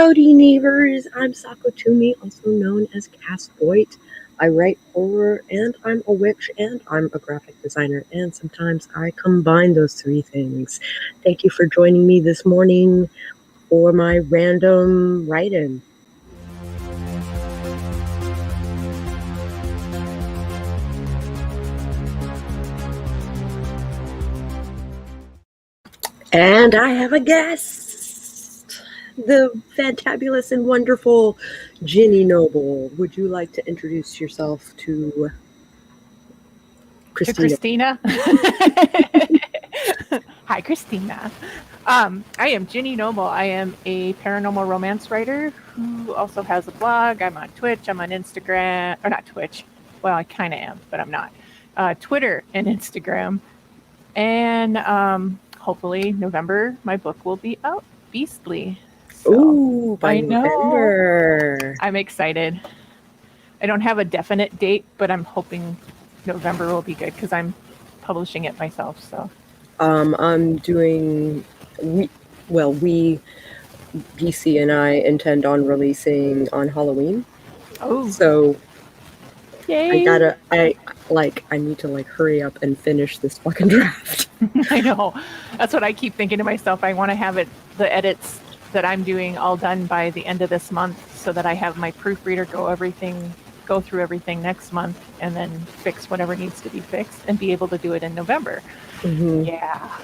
Howdy, neighbors. I'm Sakotumi, also known as Castboit. I write horror, and I'm a witch, and I'm a graphic designer, and sometimes I combine those three things. Thank you for joining me this morning for my random write-in. And I have a guest, the fantabulous and wonderful Ginny Noble. Would you like to introduce yourself to Christina? Hi, Christina. I am Ginny Noble. I am a paranormal romance writer who also has a blog. I'm on Twitch. I'm on Instagram. Or not Twitch. Well, I kind of am, but I'm not. Twitter and Instagram. And hopefully November, my book will be out. Beastly. So, Ooh, by November. Know. I'm excited. I don't have a definite date, but I'm hoping November will be good because I'm publishing it myself. So I'm doing BC and I intend on releasing on Halloween. Oh, so yay. I need to hurry up and finish this fucking draft. I know. That's what I keep thinking to myself. I want to have the edits that I'm doing all done by the end of this month so that I have my proofreader go through everything next month and then fix whatever needs to be fixed and be able to do it in November. Mm-hmm. Yeah.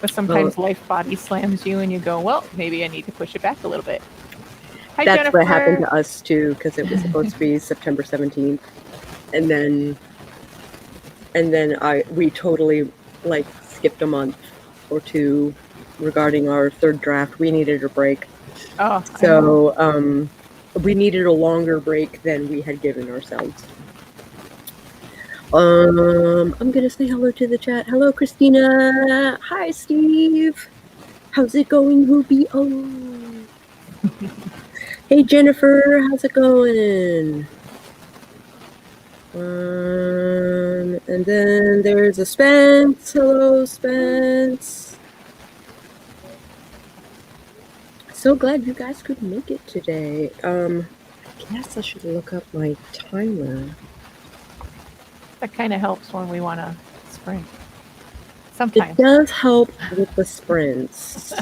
But sometimes life body slams you and you go, well, maybe I need to push it back a little bit. Hi, That's Jennifer. What happened to us too, because it was supposed to be September 17th. And then we totally skipped a month or two regarding our third draft. We needed a break. Oh, so we needed a longer break than we had given ourselves. I'm gonna say hello to the chat. Hello, Christina. Hi, Steve. How's it going, Ruby? Oh. Hey, Jennifer. How's it going? And then there's a Spence. Hello, Spence. So glad you guys could make it today. I guess I should look up my timer. That kind of helps when we want to sprint. Sometimes. It does help with the sprints.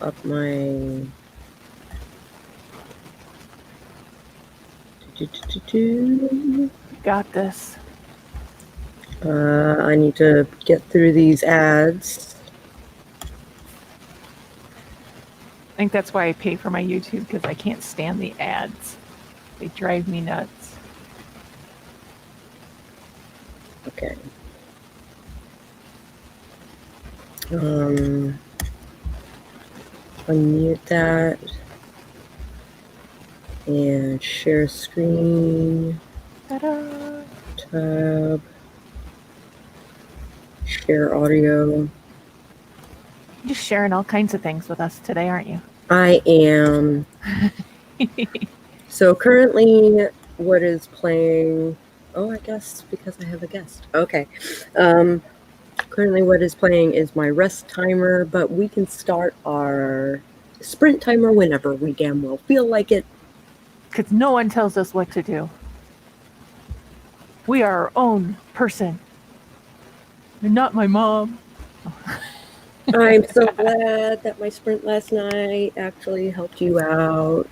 Up my... Got this. I need to get through these ads. I think that's why I pay for my YouTube, because I can't stand the ads. They drive me nuts. Okay. Unmute that. And share screen. Ta-da! Tab. Share audio. You're just sharing all kinds of things with us today, aren't you? I am. So currently what is playing... Oh, I guess because I have a guest. Okay. Currently what is playing is my rest timer, but we can start our sprint timer whenever we damn well feel like it. Because no one tells us what to do. We are our own person. You're not my mom. I'm so glad that my sprint last night actually helped you out.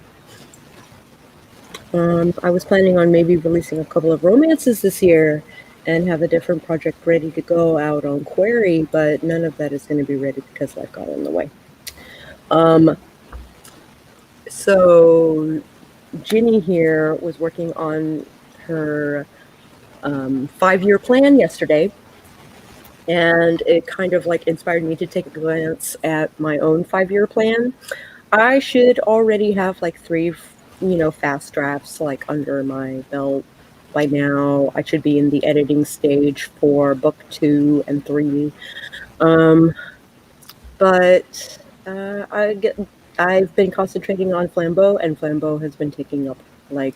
I was planning on maybe releasing a couple of romances this year and have a different project ready to go out on Query, but none of that is going to be ready because life got in the way. So Ginny here was working on her 5-year plan yesterday, and it kind of inspired me to take a glance at my own 5-year plan. I should already have 3 fast drafts under my belt by now. I should be in the editing stage for book 2 and 3. But I've been concentrating on Flambeau, and Flambeau has been taking up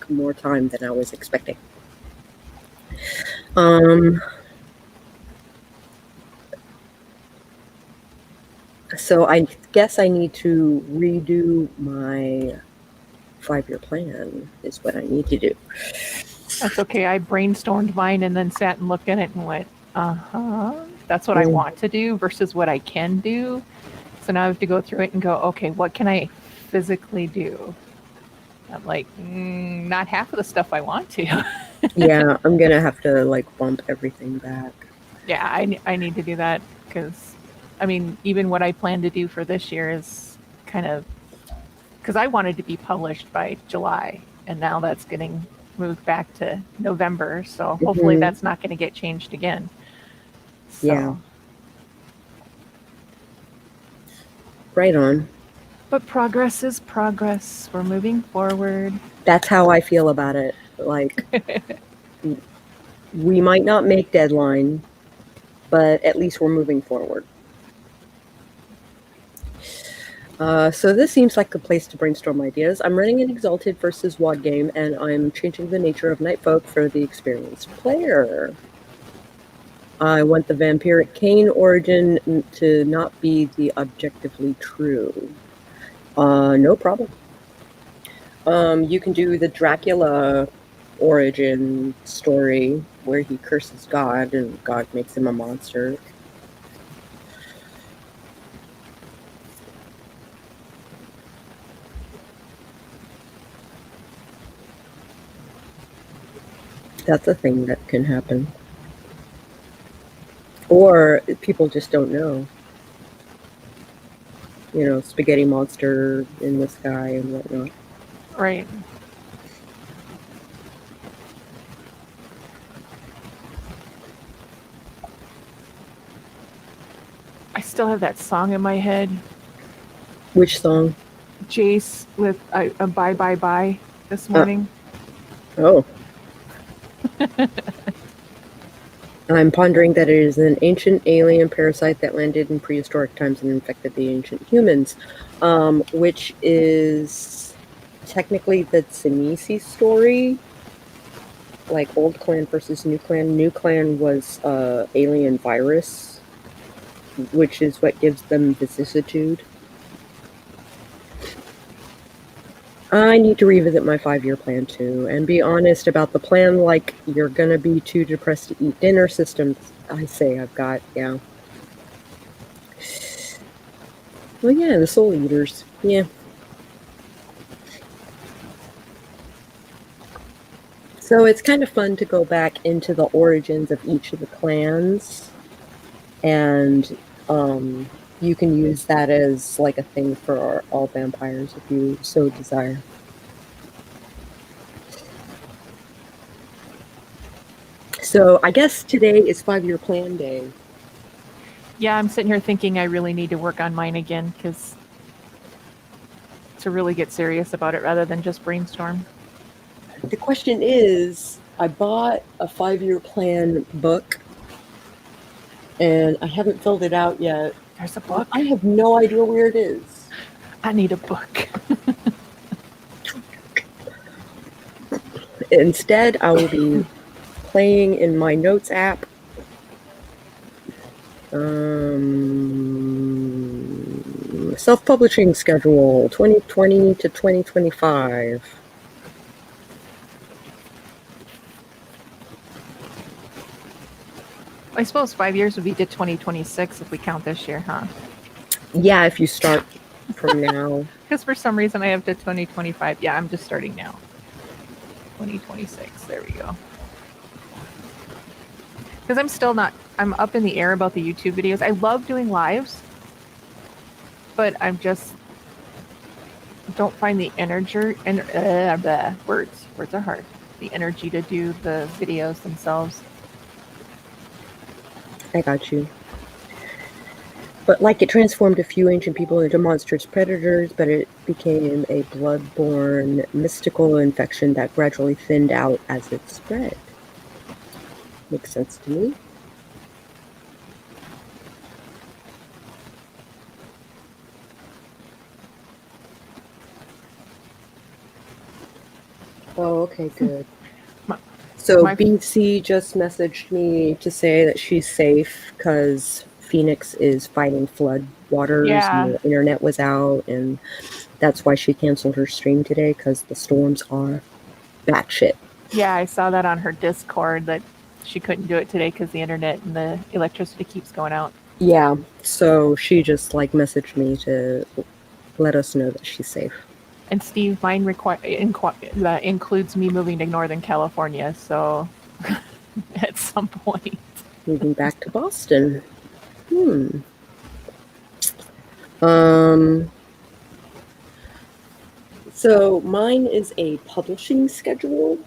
more time than I was expecting. Um, so I guess I need to redo my 5-year plan is what I need to do. That's okay. I brainstormed mine and then sat and looked at it and went, that's what I Mm. want to do versus what I can do. So now I have to go through it and go, okay, what can I physically do? I'm like, not half of the stuff I want to. Yeah, I'm gonna have to like bump everything back. Yeah, I need to do that because, I mean, even what I plan to do for this year is kind of because I wanted to be published by July, and now that's getting moved back to November. So hopefully Mhm. that's not going to get changed again. Yeah. So, Right on. but progress is progress. We're moving forward. That's how I feel about it. Like, we might not make deadline, but at least we're moving forward. So this seems like a place to brainstorm ideas. I'm running an Exalted versus WOD game, and I'm changing the nature of Nightfolk for the experienced player. I want the vampiric Cain origin to not be the objectively true. No problem. You can do the Dracula origin story where he curses God and God makes him a monster. That's a thing that can happen. Or people just don't know. You know, spaghetti monster in the sky and whatnot. Right. I still have that song in my head. Which song? Jace with a bye bye bye this morning. Oh. I'm pondering that it is an ancient alien parasite that landed in prehistoric times and infected the ancient humans, which is technically the Tsunisi story, like old clan versus new clan. New clan was alien virus, which is what gives them vicissitude. I need to revisit my 5-year plan too, and be honest about the plan. Like, you're gonna be too depressed to eat dinner systems. I say I've got, yeah. Well, yeah, the Soul Eaters. Yeah. So it's kind of fun to go back into the origins of each of the clans, and you can use that as like a thing for all vampires if you so desire. So I guess today is 5-year plan day. Yeah, I'm sitting here thinking I really need to work on mine again because to really get serious about it rather than just brainstorm. The question is, I bought a 5-year plan book and I haven't filled it out yet. There's a book. I have no idea where it is. I need a book. Instead, I will be playing in my notes app. Self-publishing schedule 2020 to 2025. I suppose 5 years would be to 2026 if we count this year, huh? Yeah, if you start from now. Because for some reason I have to 2025. Yeah, I'm just starting now. 2026. There we go. Because I'm still not, I'm up in the air about the YouTube videos. I love doing lives, but I'm just don't find the energy and words are hard. The energy to do the videos themselves. I got you. But like, it transformed a few ancient people into monstrous predators, but it became a blood-borne mystical infection that gradually thinned out as it spread. Makes sense to me. Oh, okay, good. So My BC just messaged me to say that she's safe because Phoenix is fighting flood waters and yeah, the internet was out, and that's why she canceled her stream today because the storms are batshit. yeah, I saw that on her Discord that she couldn't do it today because the internet and the electricity keeps going out. Yeah, so she just like messaged me to let us know that she's safe. And Steve, mine that includes me moving to Northern California. So at some point, Moving back to Boston. Um, so mine is a publishing schedule,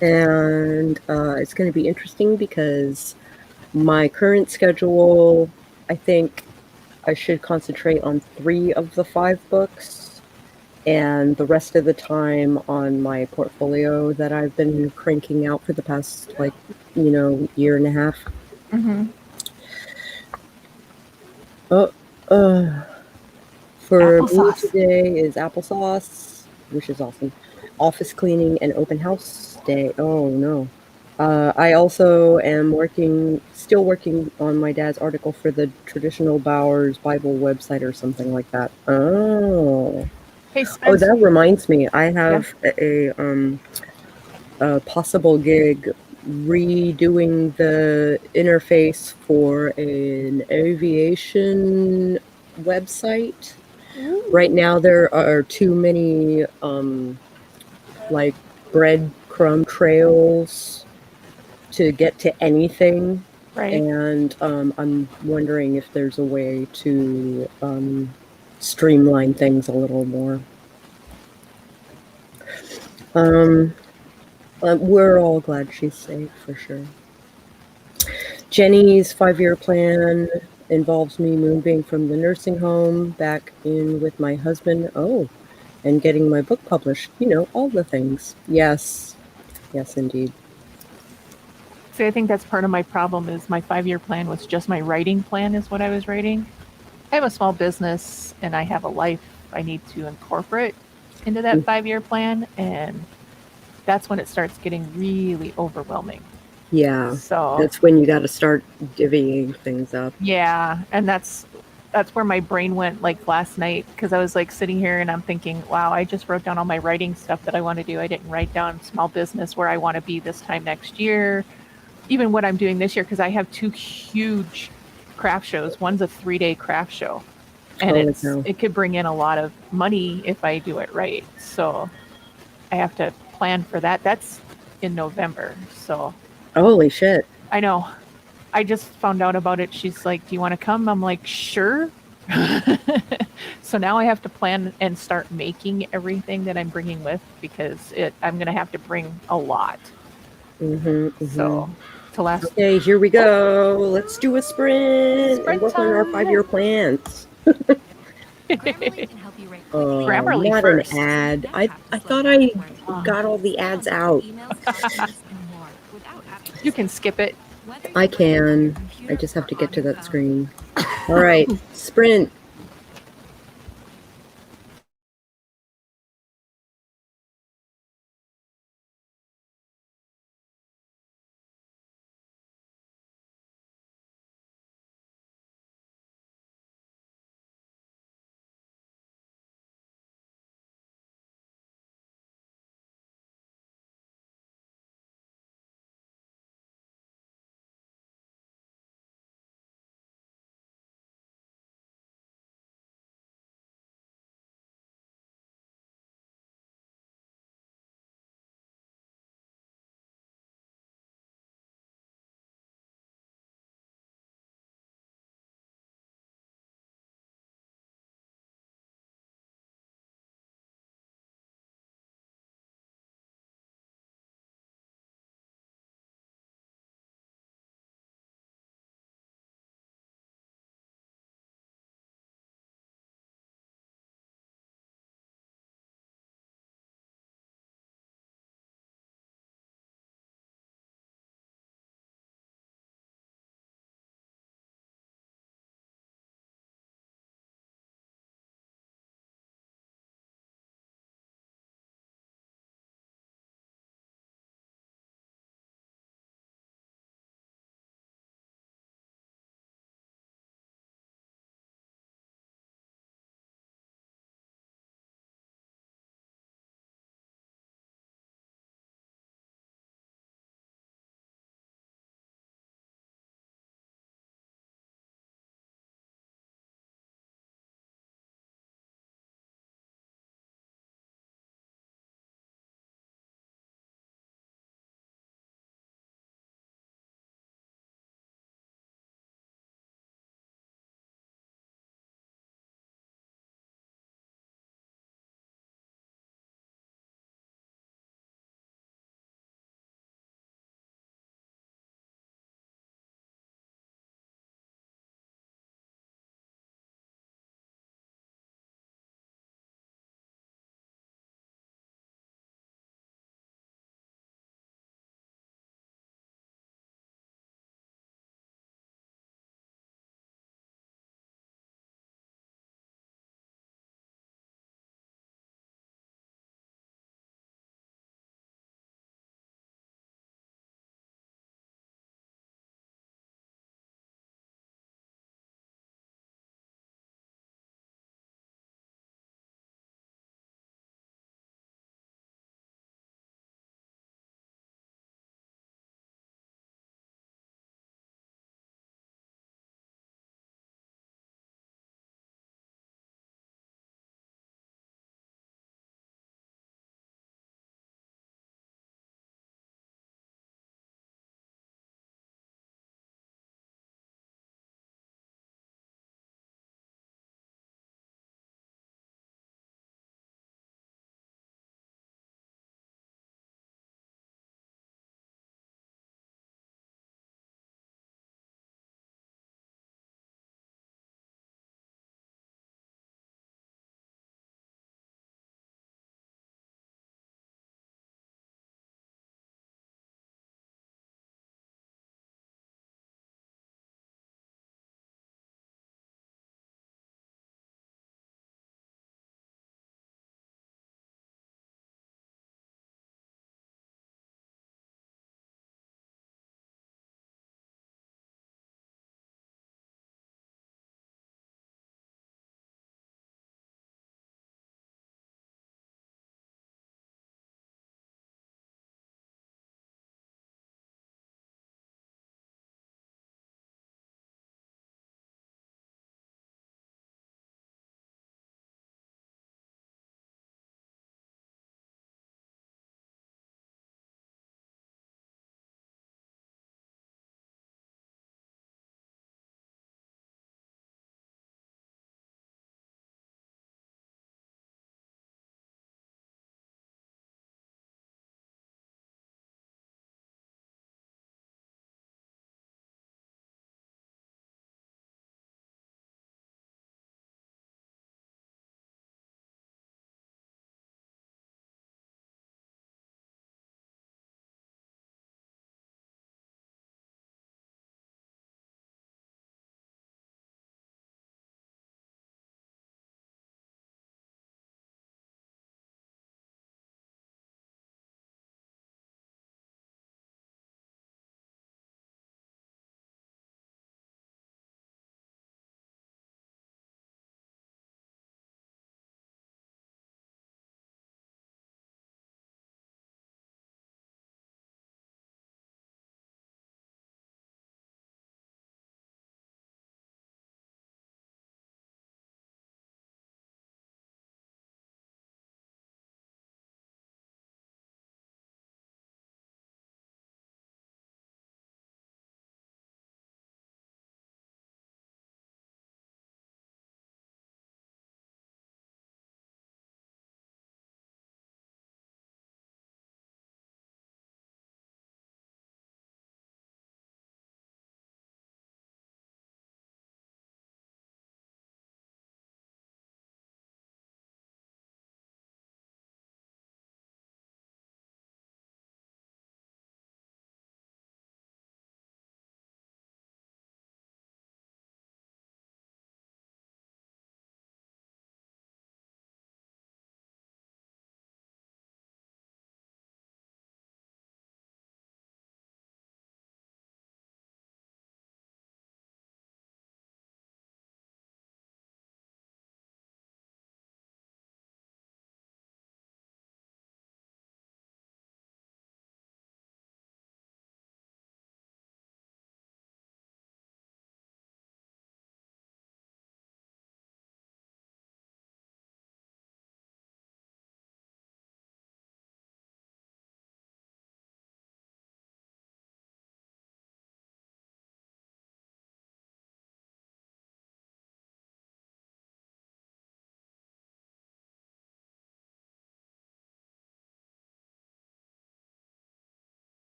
and it's going to be interesting because my current schedule, I think I should concentrate on 3 of the 5 books, and the rest of the time on my portfolio that I've been cranking out for the past, like, year and a half. mm-hmm. Oh, for me Applesauce. today is applesauce, which is awesome. Office cleaning and open house day. Oh no. I also am still working on my dad's article for the Traditional Bowers Bible website or something like that. Oh. Hey Oh, Spence. that reminds me. I Yeah. have a possible gig redoing the interface for an aviation website. Right now, there are too many like breadcrumb trails to get to anything, Right. and I'm wondering if there's a way to streamline things a little more. We're all glad she's safe for sure. Jenny's 5-year plan involves me moving from the nursing home back in with my husband. Oh, and getting my book published. All the things. Yes, indeed. See, I think that's part of my problem is my 5-year plan was just my writing plan is what I was writing. I have a small business and I have a life I need to incorporate into that 5-year plan, and that's when it starts getting really overwhelming. Yeah, So that's when you got to start divvying things up. yeah, and that's where my brain went like last night because I was like sitting here and I'm thinking, wow, I just wrote down all my writing stuff that I want to do. I didn't write down small business where I want to be this time next year, even what I'm doing this year because I have 2 huge craft shows. One's a 3-day craft show, and Holy cow. it could bring in a lot of money if I do it right. So I have to plan for that. That's in November. So Holy shit. I know. I just found out about it. She's like, "Do you want to come?" I'm like, "Sure." So now I have to plan and start making everything that I'm bringing with because I'm going to have to bring a lot. So to last. Okay, here we go. Let's do a sprint and work on our 5-year plans. Grammarly can help you write quickly. Grammarly Not first. an ad. I thought I got all the ads out. You can skip it. I can. I just have to get to that screen. All right, sprint.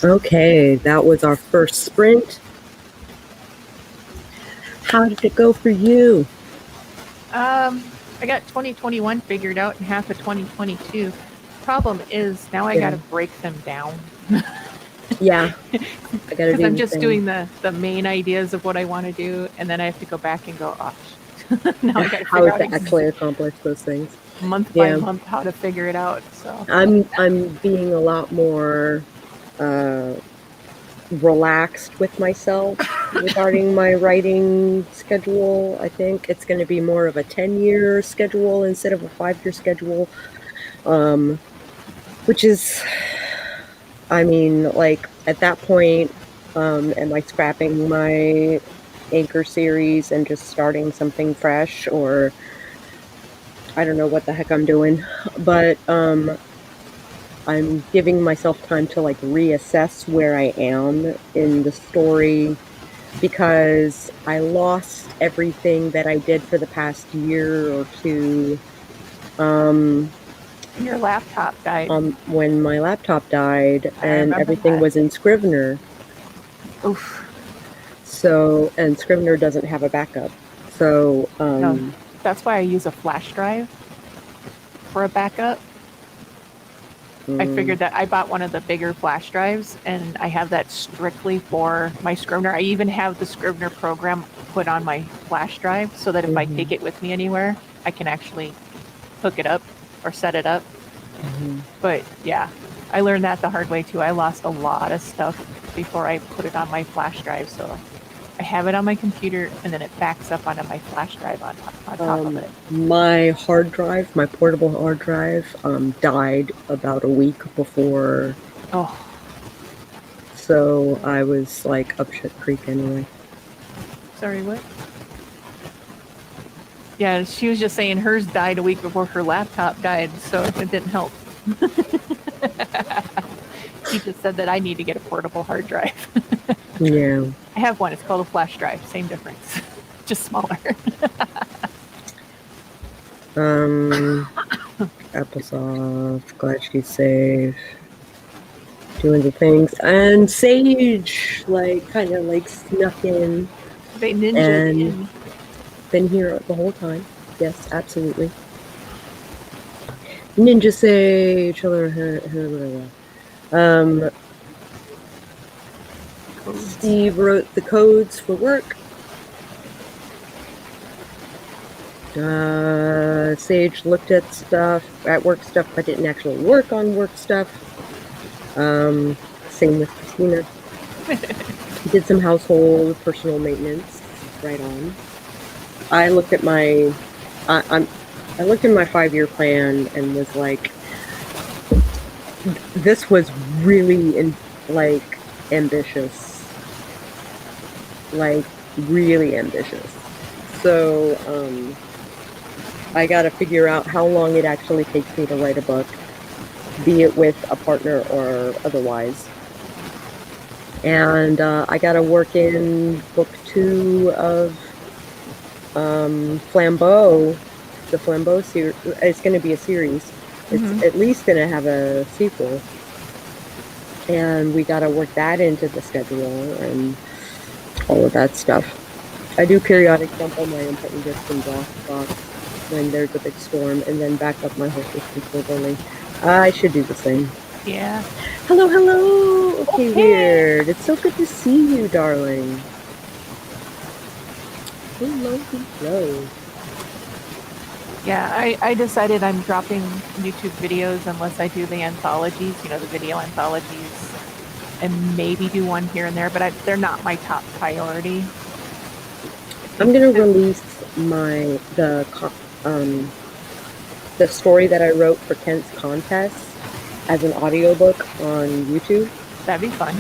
Okay, that was our first sprint. How did it go for you? I got 2021 figured out and half of 2022. Problem is now I Yeah. got to break them down Yeah, I gotta because do I'm the just same. doing the main ideas of what I want to do, and then I have to go back and go, oh, now I got to How figure out to actually accomplish those things. month Yeah. by month how to figure it out. So I'm being a lot more relaxed with myself regarding my writing schedule. I think it's going to be more of a 10-year schedule instead of a 5-year schedule, which is, I mean, like at that point, am I scrapping my Anchor series and just starting something fresh, or I don't know what the heck I'm doing, but I'm giving myself time to like reassess where I am in the story because I lost everything that I did for the past year or two your laptop died. when my laptop died I and remember everything that. was in Scrivener. Oof. So, and Scrivener doesn't have a backup. So, No, that's why I use a flash drive for a backup. I figured that I bought one of the bigger flash drives, and I have that strictly for my Scrivener. I even have the Scrivener program put on my flash drive so that if I take it with me anywhere, I can actually hook it up or set it up. But yeah, I learned that the hard way too. I lost a lot of stuff before I put it on my flash drive, so I have it on my computer and then it backs up onto my flash drive on top of it. my hard drive, my portable hard drive, died about a week before. Oh, So I was like up shit creek anyway. sorry, what? Yeah, she was just saying hers died a week before her laptop died, so it didn't help. She just said that I need to get a portable hard drive. Yeah. I have one. It's called a flash drive. Same difference, just smaller. Applesauce, glad she's safe. Doing the things. And Sage, like, kind of like snuck in. They ninja And in. been here the whole time. Yes, absolutely. Ninja Sage. Steve wrote the codes for work. Sage looked at work stuff, but didn't actually work on work stuff. Same with Christina. Did some household personal maintenance. Right on. I looked at my, I looked at my 5-year plan and was like, this was really ambitious, like really ambitious. So I got to figure out how long it actually takes me to write a book, be it with a partner or otherwise. And I got to work in book 2 of Flambeau, the Flambeau series. It's going to be a series. It's at least going to have a sequel. And we got to work that into the schedule and all of that stuff. I do periodic dump all my important discs in Dropbox when there's a big storm, and then back up my whole system slowly. I should do the same. Yeah. Hello, hello! Okay, Weird. It's so good to see you, darling. Hello, hello. Yeah, I decided I'm dropping YouTube videos unless I do the anthologies, the video anthologies, and maybe do one here and there, but they're not my top priority. I'm gonna release the story that I wrote for Kent's contest as an audiobook on YouTube. That'd be fun.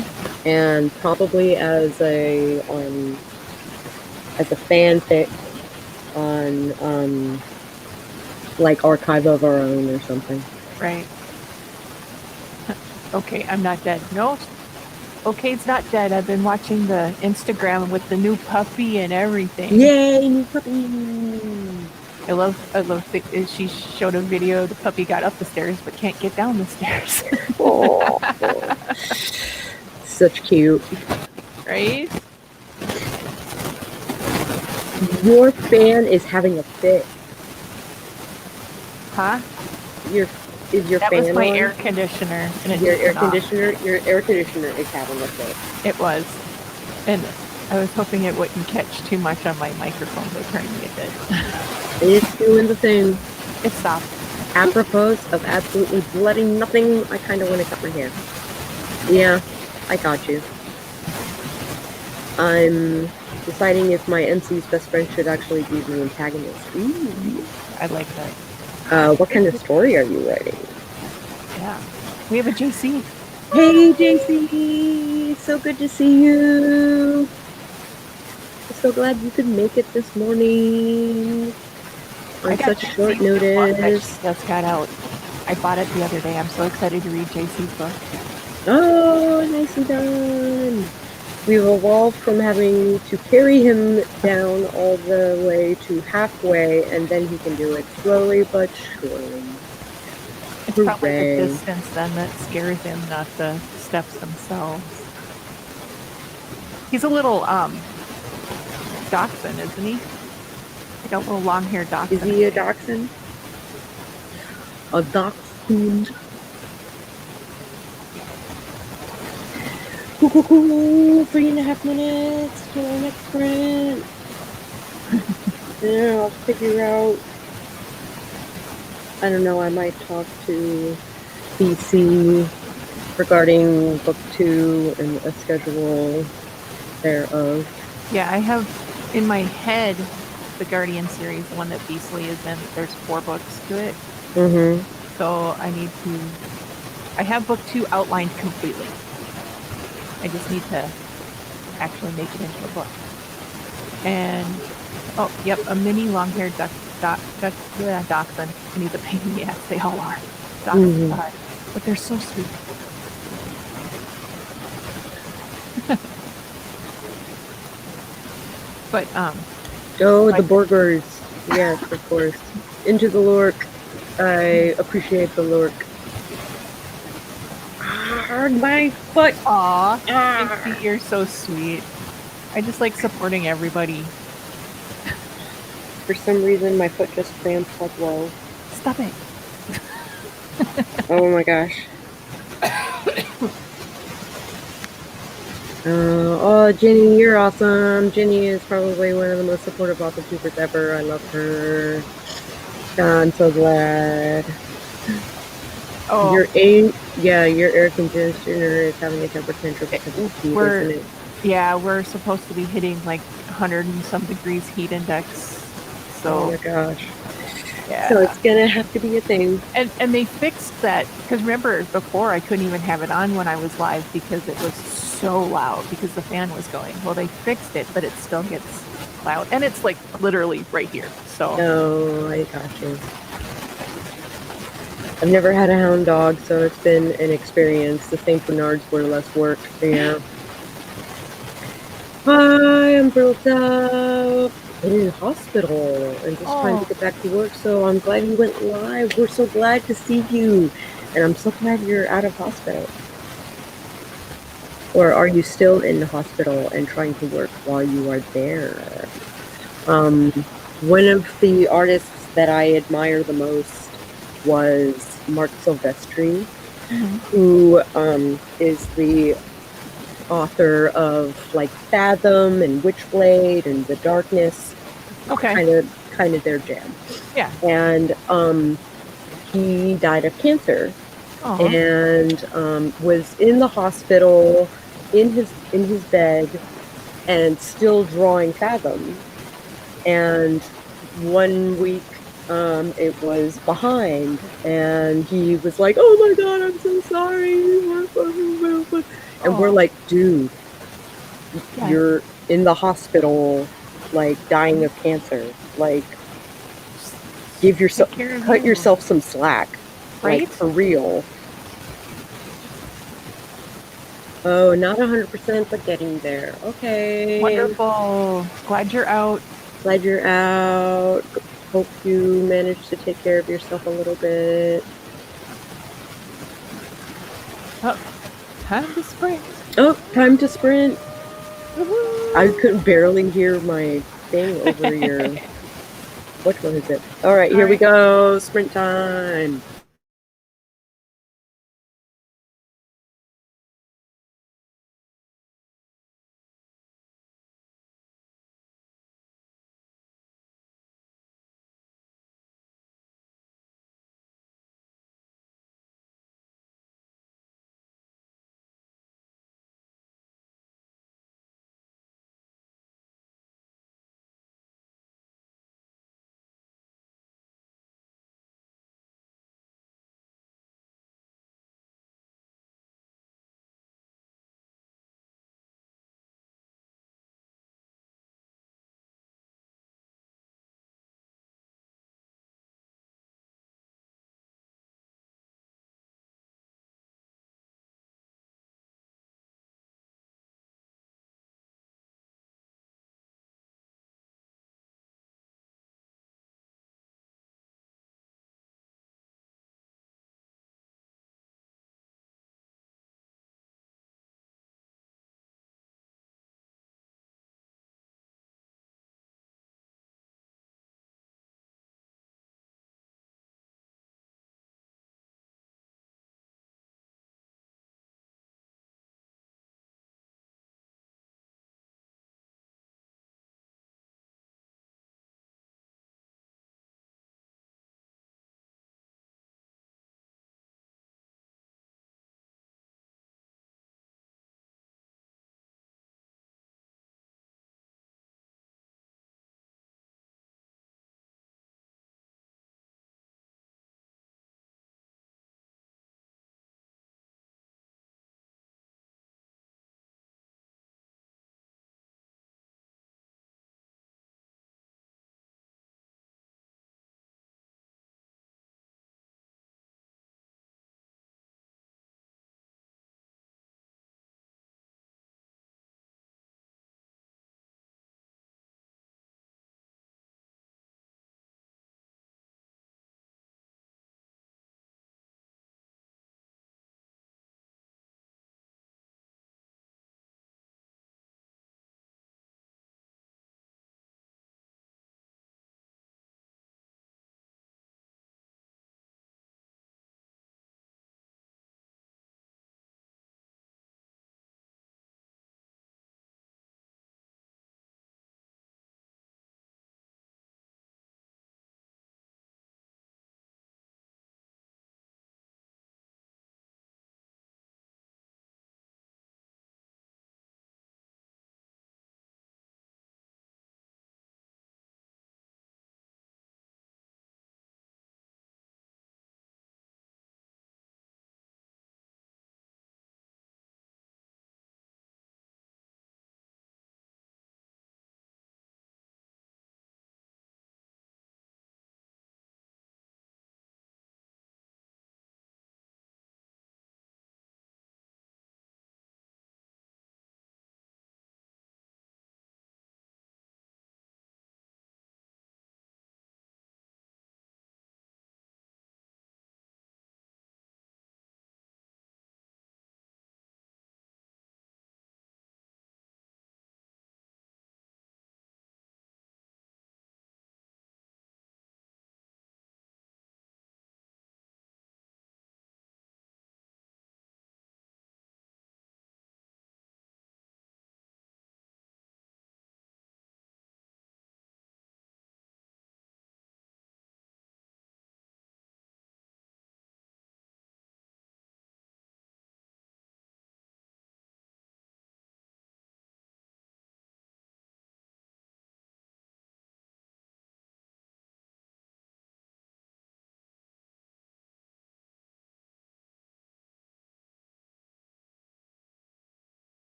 And probably as a fanfic on like Archive of Our Own or something. Right. Okay, I'm not dead. No. Okay, it's not dead. I've been watching the Instagram with the new puppy and everything. Yay, new puppy! I love she showed a video. The puppy got up the stairs but can't get down the stairs. Oh, such cute. Right? Your fan is having a fit. Huh? Is your That fan was my on? air conditioner, and it Your just air went off. conditioner. Your air conditioner is having a fit. It was, and I was hoping it wouldn't catch too much on my microphone, but apparently it did. It's doing the thing. It stopped. Apropos of absolutely bloody nothing, I kind of want to cut my hair. Yeah, I got you. I'm deciding if my MC's best friend should actually be the antagonist. Ooh. I like that. What kind of story are you writing? Yeah. We have a JC. Hey, JC! So good to see you! I'm so glad you could make it this morning I on got such short JC's new book that notice. she just got out. I bought it the other day. I'm so excited to read JC's book. Oh, nicely done! We've evolved from having to carry him down all the way to halfway, and then he can do it slowly but surely. It's probably Hooray. the distance then that scares him, not the steps themselves. He's a little dachshund, isn't he? Like a little long-haired Is dachshund. he a dachshund? A dachshund. Cool. 3.5 minutes till our next sprint. Yeah, I'll figure out. I don't know, I might talk to BC regarding book 2 and a schedule thereof. Yeah, I have in my head the Guardian series, the one that Beasley is in. There's 4 books to it. Mm-hmm. So I have book 2 outlined completely. I just need to actually make it into a book. And, oh, yep, a mini long-haired dachshund. And he's a pain in the ass. They all are. Dachshunds are. But they're so sweet. But, Oh, the burgers. Yes, of course. Into the lurk. I appreciate the lurk. My foot. aw, Pixie, you're so sweet. I just like supporting everybody. For some reason, my foot just cramped like whoa. Stop it. Oh my gosh. Oh, Jenny, you're awesome. Jenny is probably one of the most supportive author tutors ever. I love her. I'm so glad. Oh, Your air conditioner is having a temper tantrum because of heat, We're- isn't it? yeah, we're supposed to be hitting like 100 and some degrees heat index. Oh So, my gosh. yeah. So it's gonna have to be a thing. And they fixed that, because remember before I couldn't even have it on when I was live because it was so loud because the fan was going. Well, they fixed it, but it still gets loud, and it's like literally right here. So Oh, I got you. I've never had a hound dog, so it's been an experience. The St. Bernards were less work. Yeah. Hi, I'm built up in hospital and just trying to get back to work. So I'm glad you went live. We're so glad to see you, and I'm so glad you're out of hospital. Or are you still in the hospital and trying to work while you are there? One of the artists that I admire the most was Mark Silvestri, who is the author of like Fathom and Witchblade and The Darkness. okay, Kind of their jam. yeah. And he died of cancer Oh, and was in the hospital in his bed and still drawing Fathom. And 1 week it was behind, and he was like, "Oh my god, I'm so sorry." And we're like, "Dude, Yeah. you're in the hospital, like dying of cancer. Like, give yourself, Take care of cut you. yourself some slack, Right? like for real." Oh, not 100%, but getting there. Okay. Wonderful. Glad you're out. Glad you're out. Hope you managed to take care of yourself a little bit. Oh, time to sprint. Oh, time to sprint. Woohoo! I could barely hear my thing over your. Which one is it? All right, here we go. Sprint time.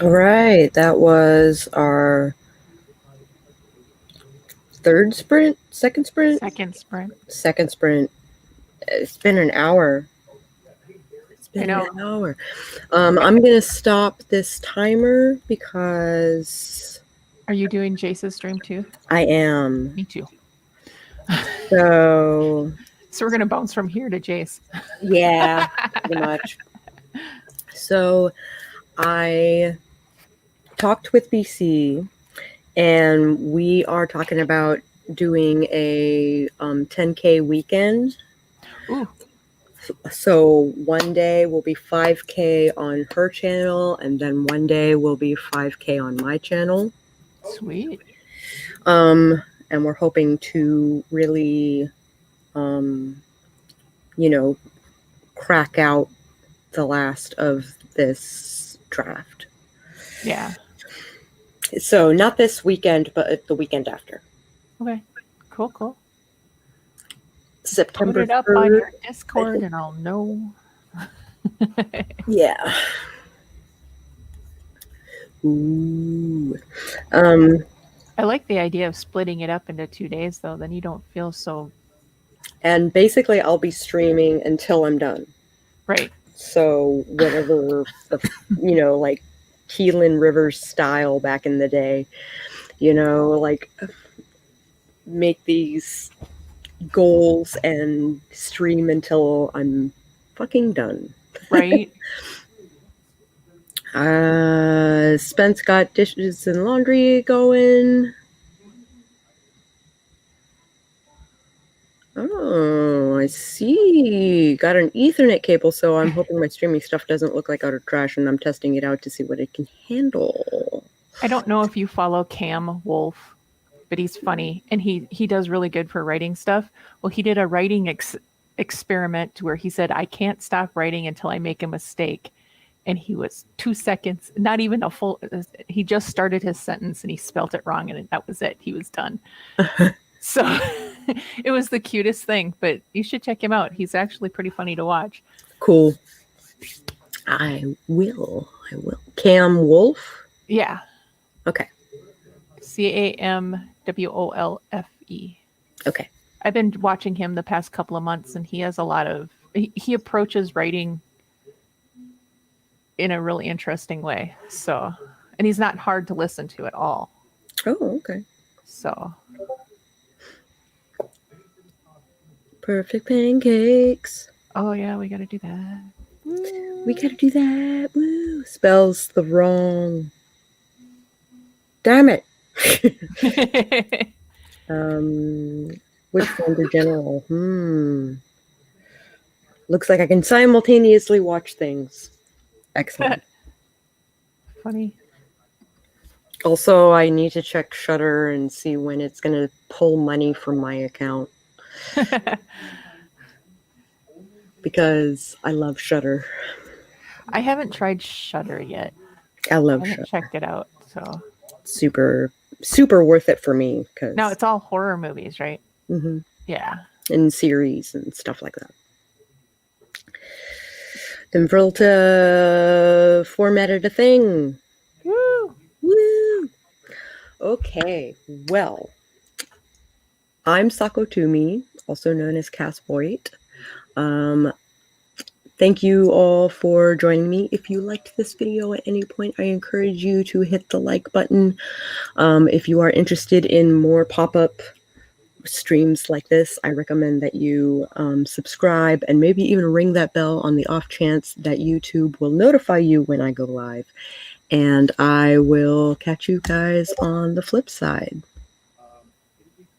All right, that was our second sprint. Second sprint. Second sprint. It's been an hour. It's been I know. an hour. I'm gonna stop this timer because Are you doing Jace's stream too? I am. Me too. So So we're gonna bounce from here to Jace. yeah, pretty much. So I talked with BC, and we are talking about doing a 10K weekend. Ooh. So one day will be 5K on her channel, and then one day will be 5K on my channel. Sweet. And we're hoping to really, crack out the last of this draft. Yeah. So not this weekend, but the weekend after. Okay. Cool. Put September it up 3rd. on your Discord and I'll know. Yeah. Ooh. I like the idea of splitting it up into 2 days though, then you don't feel so And basically I'll be streaming until I'm done. right. So whatever the, like Keelan Rivers style back in the day, like make these goals and stream until I'm fucking done. Right. Spence got dishes and laundry going. Oh, I see. Got an Ethernet cable, so I'm hoping my streaming stuff doesn't look like utter trash, and I'm testing it out to see what it can handle. I don't know if you follow Cam Wolf, but he's funny and he does really good for writing stuff. Well, he did a writing experiment where he said, I can't stop writing until I make a mistake. And he was 2 seconds, not even a full, he just started his sentence and he spelt it wrong and that was it. He was done. So it was the cutest thing, but you should check him out. He's actually pretty funny to watch. Cool. I will. Cam Wolf? Yeah. Okay. CAMWOLFE. Okay. I've been watching him the past couple of months and he has a lot of, he approaches writing in a really interesting way. So, and he's not hard to listen to at all. Oh, okay. So. Perfect pancakes. Oh yeah, we got to do that. We gotta do that. Woo. Spells the wrong. Damn it. Which one's a general? Looks like I can simultaneously watch things. Excellent. Funny. Also, I need to check Shudder and see when it's gonna pull money from my account. Because I love Shudder. I haven't tried Shudder yet. I love I haven't Shudder. checked it out. So Super worth it for me. Cause, no, it's all horror movies, right? Mhm. Yeah. And series and stuff like that. Inverta formatted a thing. Woo! Woo! Okay, well, I'm Sako Toomey, also known as Cass Voight. Thank you all for joining me. If you liked this video at any point, I encourage you to hit the like button. If you are interested in more pop-up streams like this, I recommend that you subscribe and maybe even ring that bell on the off chance that YouTube will notify you when I go live. And I will catch you guys on the flip side.